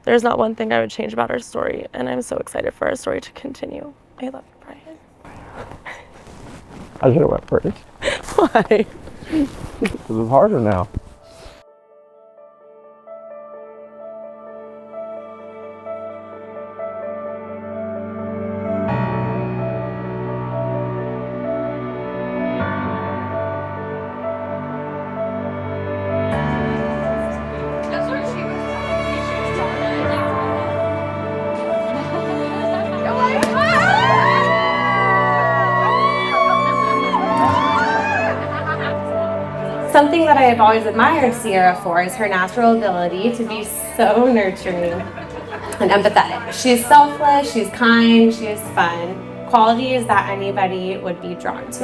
There's not one thing I would change about our story, and I'm so excited for our story to continue. I love you, Bryan. I should have went first. Why? This is harder now. Something that I have always admired Ciara for is her natural ability to be so nurturing and empathetic. She's selfless, she's kind, she is fun. Qualities that anybody would be drawn to.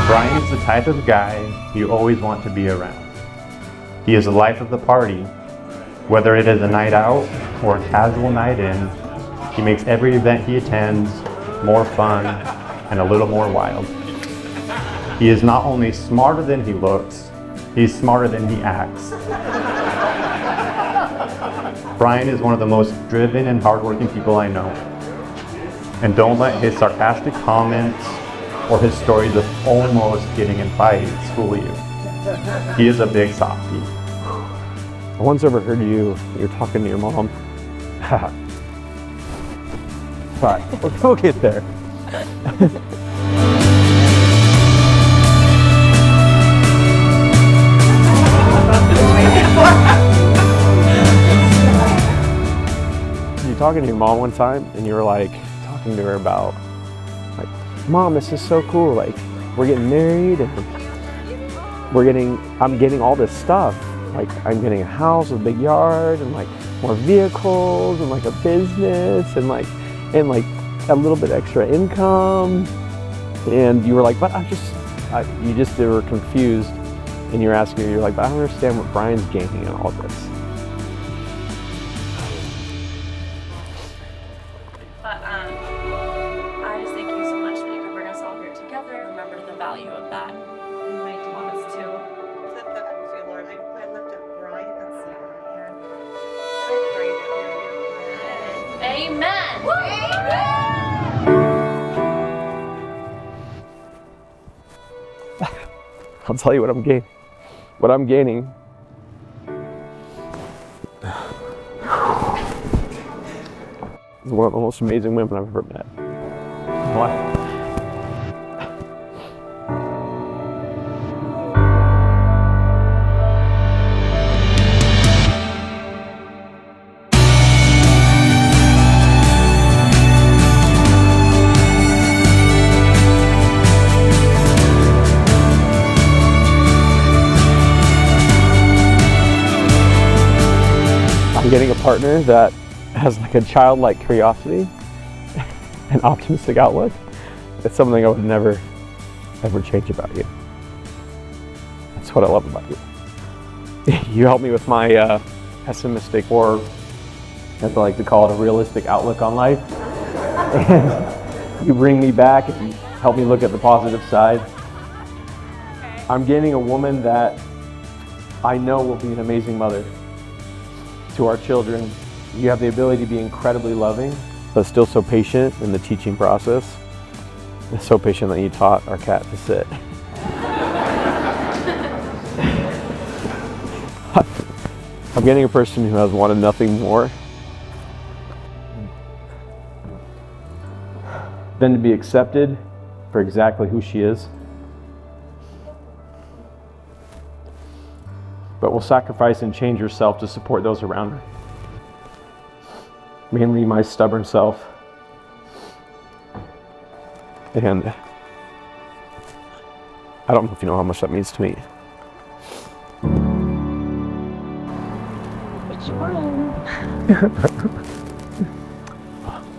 Bryan is the type of guy you always want to be around. He is the life of the party. Whether it is a night out or a casual night in, he makes every event he attends more fun and a little more wild. He is not only smarter than he looks, he's smarter than he acts. Bryan is one of the most driven and hardworking people I know. And don't let his sarcastic comments or his stories of almost getting in fights fool you. He is a big softie. I once overheard you're talking to your mom. But we'll get there. You talking to your mom one time and you were like talking to her about like, Mom, this is so cool, like we're getting married and I'm getting all this stuff. Like I'm getting a house with a big yard and like more vehicles and like a business and like a little bit extra income. And you were like, but you just were confused and you're asking me, you're like, but I don't understand what Bryan's gaining in all this. But I just thank you so much that you could bring us all here together. Remember the value of that in my Thomas too. Lord, I lift up Bryan and Ciara, and I pray that they're your Amen. I'll tell you what I'm gaining. What I'm gaining. Is one of the most amazing women I've ever met. What? I'm getting a partner that has like a childlike curiosity and optimistic outlook. It's something I would never, ever change about you. That's what I love about you. You help me with my pessimistic, or as I like to call it, a realistic outlook on life. And you bring me back and help me look at the positive side. I'm getting a woman that I know will be an amazing mother to our children. You have the ability to be incredibly loving, but still so patient in the teaching process. So patient that you taught our cat to sit. I'm getting a person who has wanted nothing more than to be accepted for exactly who she is, but will sacrifice and change herself to support those around her. Mainly my stubborn self. And I don't know if you know how much that means to me. Which one?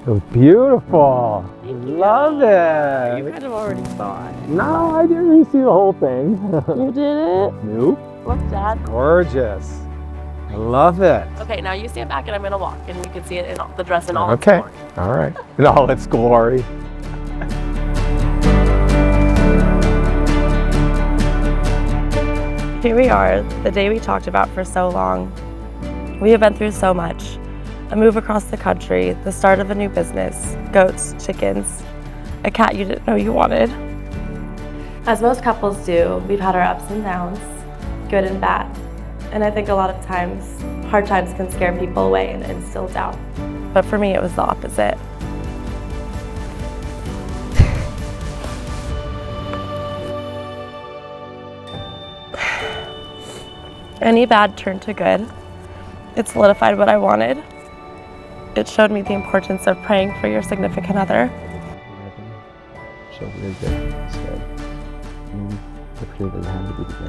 It was beautiful. Love it. You kind of already saw it. No, I didn't see the whole thing. You did it? Nope. Look, Dad. Gorgeous. I love it. Okay, now you stand back and I'm gonna walk and you can see it in the dress in all its Okay, glory. all right. In all its glory. Here we are, the day we talked about for so long. We have been through so much. A move across the country, the start of a new business, goats, chickens, a cat you didn't know you wanted. As most couples do, we've had our ups and downs, good and bad. And I think a lot of times, hard times can scare people away and instill doubt. But for me, it was the opposite. Any bad turned to good. It solidified what I wanted. It showed me the importance of praying for your significant other.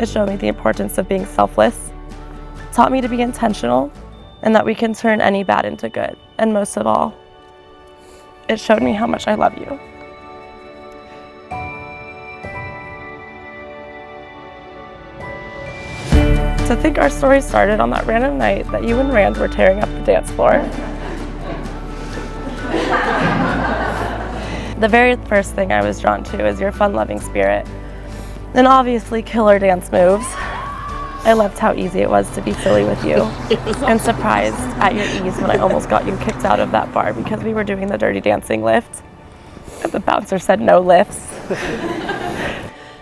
It showed me the importance of being selfless. It taught me to be intentional and that we can turn any bad into good. And most of all, it showed me how much I love you. To think our story started on that random night that you and Rand were tearing up the dance floor. The very first thing I was drawn to is your fun-loving spirit, and obviously killer dance moves. I loved how easy it was to be silly with you, and surprised at your ease when I almost got you kicked out of that bar because we were doing the dirty dancing lift, and the bouncer said no lifts.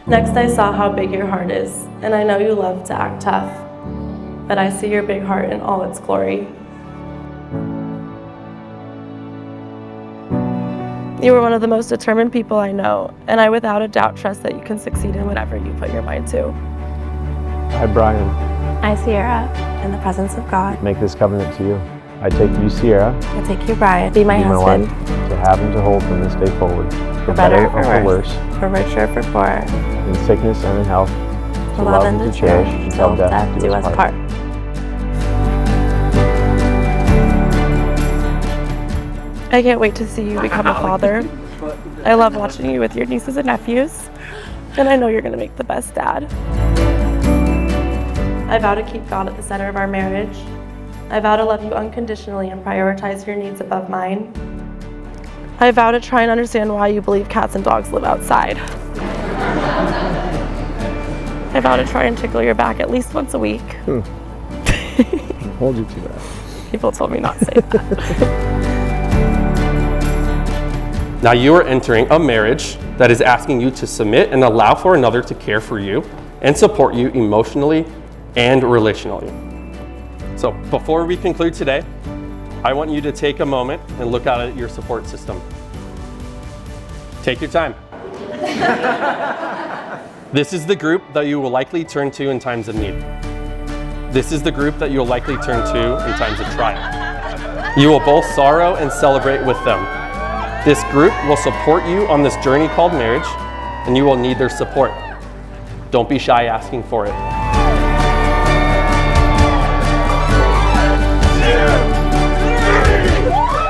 Next, I saw how big your heart is, and I know you love to act tough, but I see your big heart in all its glory. You are one of the most determined people I know, and I without a doubt trust that you can succeed in whatever you put your mind to. I, Bryan, I, Ciara, in the presence of God, make this covenant to you. I take you, Ciara, I take you, Bryan, be my to be my husband, wife, to have and to hold from this day forward, for better or for for worse, for richer or for poorer, in sickness and in health, to love and to cherish until death do us part. I can't wait to see you become a father. I love watching you with your nieces and nephews, and I know you're going to make the best dad. I vow to keep God at the center of our marriage. I vow to love you unconditionally and prioritize your needs above mine. I vow to try and understand why you believe cats and dogs live outside. I vow to try and tickle your back at least once a week. Hold you to that. People told me not to say that. Now you are entering a marriage that is asking you to submit and allow for another to care for you and support you emotionally and relationally. So before we conclude today, I want you to take a moment and look out at your support system. Take your time. This is the group that you will likely turn to in times of need. This is the group that you'll likely turn to in times of trial. You will both sorrow and celebrate with them. This group will support you on this journey called marriage, and you will need their support. Don't be shy asking for it.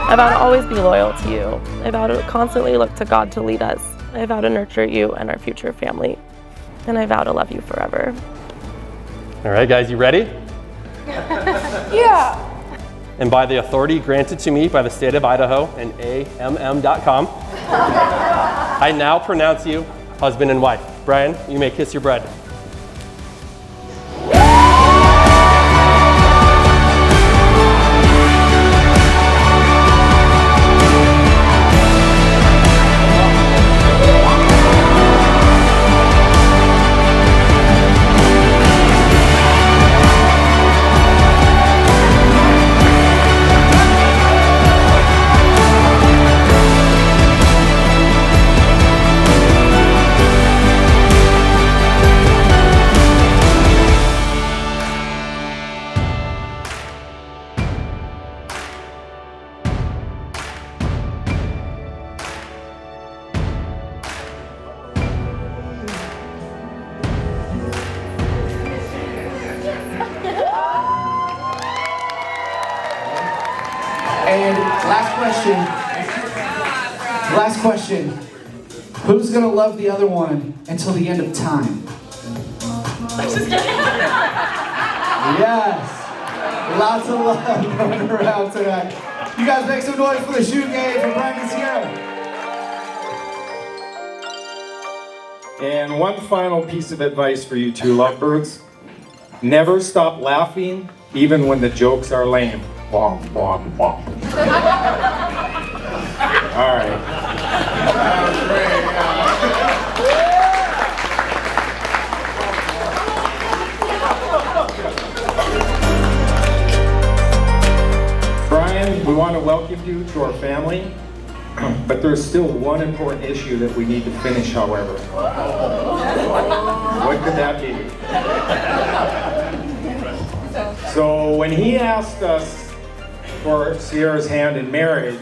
I vow to always be loyal to you. I vow to constantly look to God to lead us. I vow to nurture you and our future family. And I vow to love you forever. All right, guys, you ready? Yeah. And by the authority granted to me by the state of Idaho and AMM.com, I now pronounce you husband and wife. Bryan, you may kiss your bride. And last question. Who's gonna love the other one until the end of time? Yes. Lots of love going around tonight. You guys make some noise for the shoe game for Bryan and Ciara. And one final piece of advice for you two lovebirds. Never stop laughing, even when the jokes are lame. Womp, womp, womp. All right. Bryan, we want to welcome you to our family, but there's still one important issue that we need to finish, however. What could that be? So when he asked us for Ciara's hand in marriage,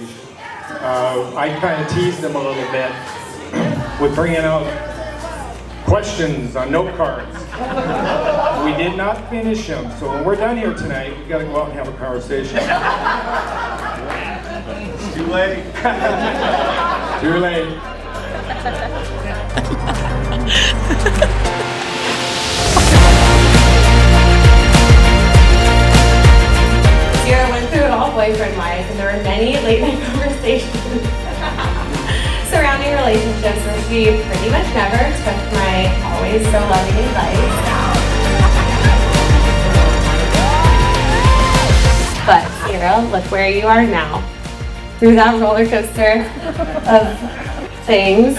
I kind of teased him a little bit with bringing out questions on note cards. We did not finish them, so when we're done here tonight, we got to go out and have a conversation. It's too late. Too late. Ciara went through it all boyfriend-wise, and there were many late-night conversations surrounding relationships, and she pretty much never took my always so loving advice. But Ciara, look where you are now. Through that roller coaster of things,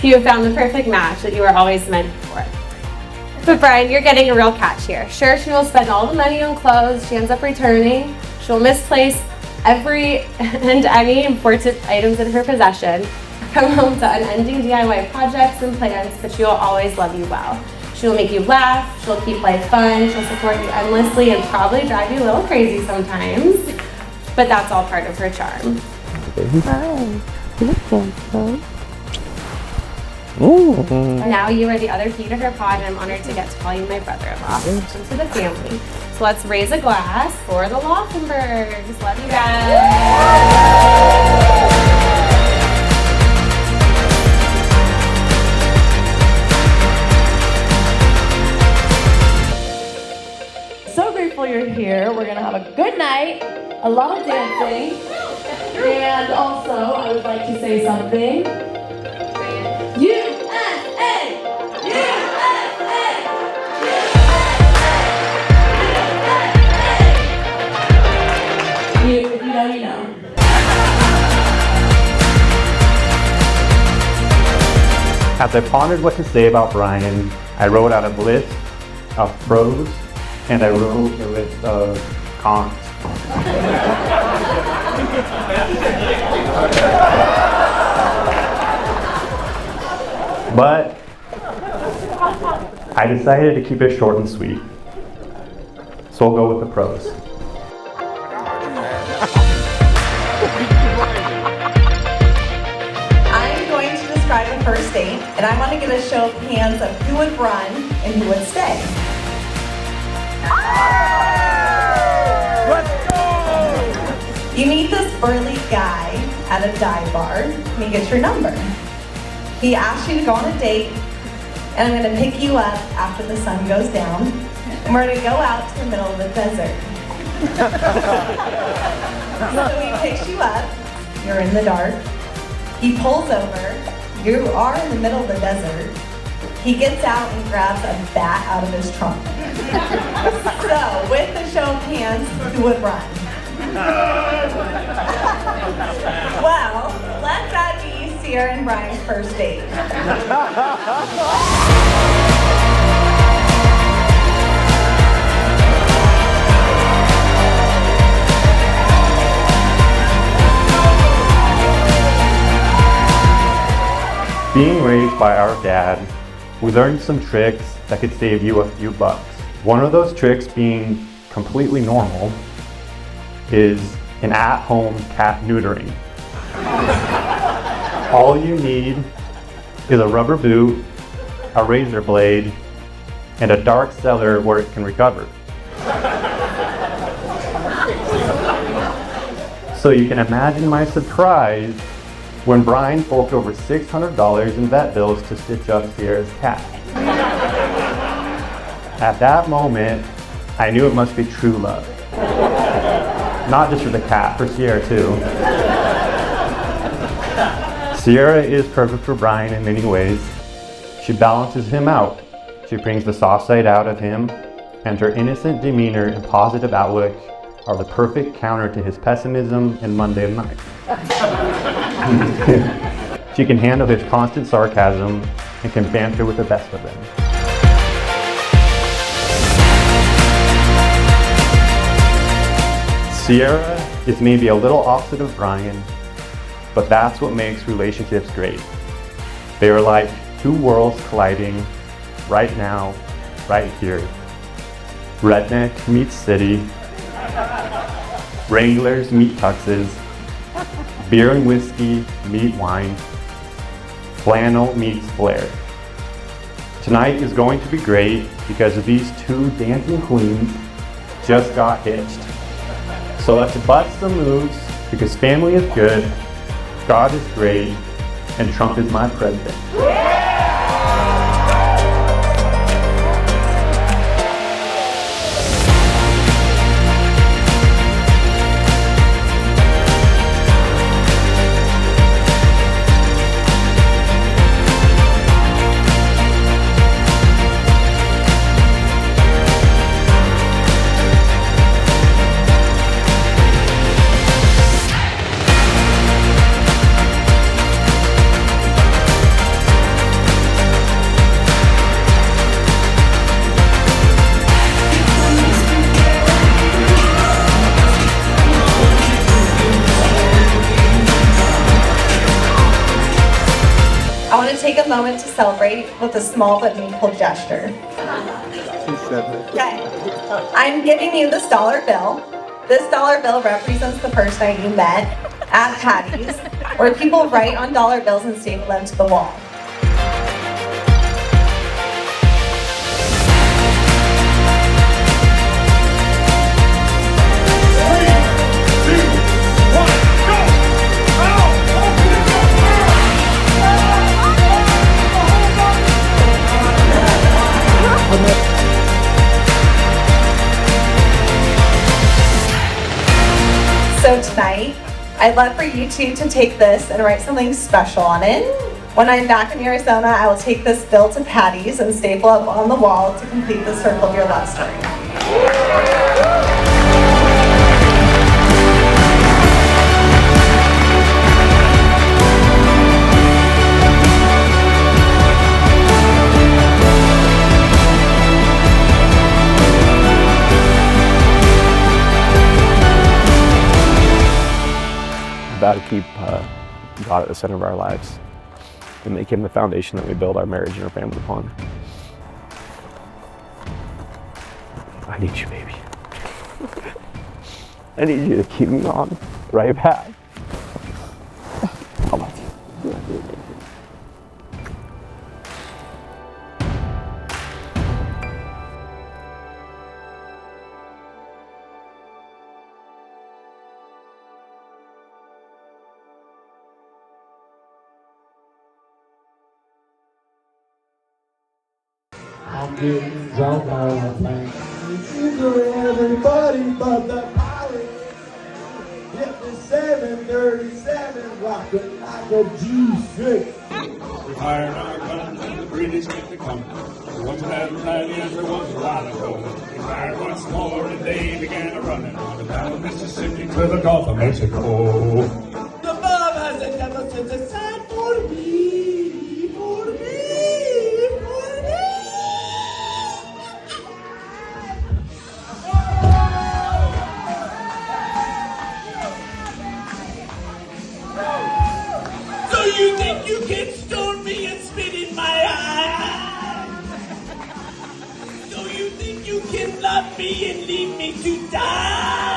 you have found the perfect match that you were always meant for. But Bryan, you're getting a real catch here. Sure, she will spend all the money on clothes she ends up returning. She'll misplace every and any important items in her possession, come home to unending DIY projects and plans, but she will always love you well. She will make you laugh, she'll keep life fun, she'll support you endlessly and probably drive you a little crazy sometimes, but that's all part of her charm. Hi. You look handsome. Now you are the other key to her pod, and I'm honored to get to call you my brother-in-law. Welcome to the family. So let's raise a glass for the Laufenbergs. Love you guys. So grateful you're here. We're gonna have a good night, a lot of dancing, and also I would like to say something. USA! USA! USA! If you know, you know. As I pondered what to say about Bryan, I wrote out a list of pros and I wrote a list of cons. But I decided to keep it short and sweet. So I'll go with the pros. I'm going to describe a first date, and I want to get a show of hands of who would run and who would stay. Let's go! You meet this burly guy at a dive bar, and he gets your number. He asks you to go on a date, and I'm going to pick you up after the sun goes down, and we're going to go out to the middle of the desert. So he picks you up, you're in the dark, he pulls over, you are in the middle of the desert, he gets out and grabs a bat out of his trunk. So, with the show of hands, who would run? Well, let that be Ciara and Bryan's first date. Being raised by our dad, we learned some tricks that could save you a few bucks. One of those tricks, being completely normal, is an at-home cat neutering. All you need is a rubber boot, a razor blade, and a dark cellar where it can recover. So you can imagine my surprise when Bryan forked over $600 in vet bills to stitch up Ciara's cat. At that moment, I knew it must be true love. Not just for the cat, for Ciara too. Ciara is perfect for Bryan in many ways. She balances him out. She brings the soft side out of him, and her innocent demeanor and positive outlook are the perfect counter to his pessimism and mundane life. She can handle his constant sarcasm and can banter with the best of them. Ciara is maybe a little opposite of Bryan, but that's what makes relationships great. They are like two worlds colliding right now, right here. Redneck meets city, Wranglers meet tuxes, beer and whiskey meet wine, flannel meets flair. Tonight is going to be great because these two dancing queens just got hitched. So let's bust some moves because family is good, God is great, and Trump is my president. I want to take a moment to celebrate with a small but meaningful gesture. Okay. I'm giving you this dollar bill. This dollar bill represents the first night you met at Patty's, where people write on dollar bills and staple them to the wall. So tonight, I'd love for you two to take this and write something special on it. When I'm back in Arizona, I will take this bill to Patty's and staple up on the wall to complete the circle of your love story. About to keep God at the center of our lives and make him the foundation that we build our marriage and our family upon. I need you, baby. I need you to keep me on the right path. I love you. I'm getting drunk all the time. Everybody but the pilot. Get the 737 rocking like a G6. We fired our guns and the British get to come. There wasn't that many as there was a while ago. We fired once more and they began a running on down Mississippi to the Gulf of Mexico. The bomb hasn't never since a sign for me, for me, for me. So you think you can stone me and spit in my eye? So you think you can love me and leave me to die?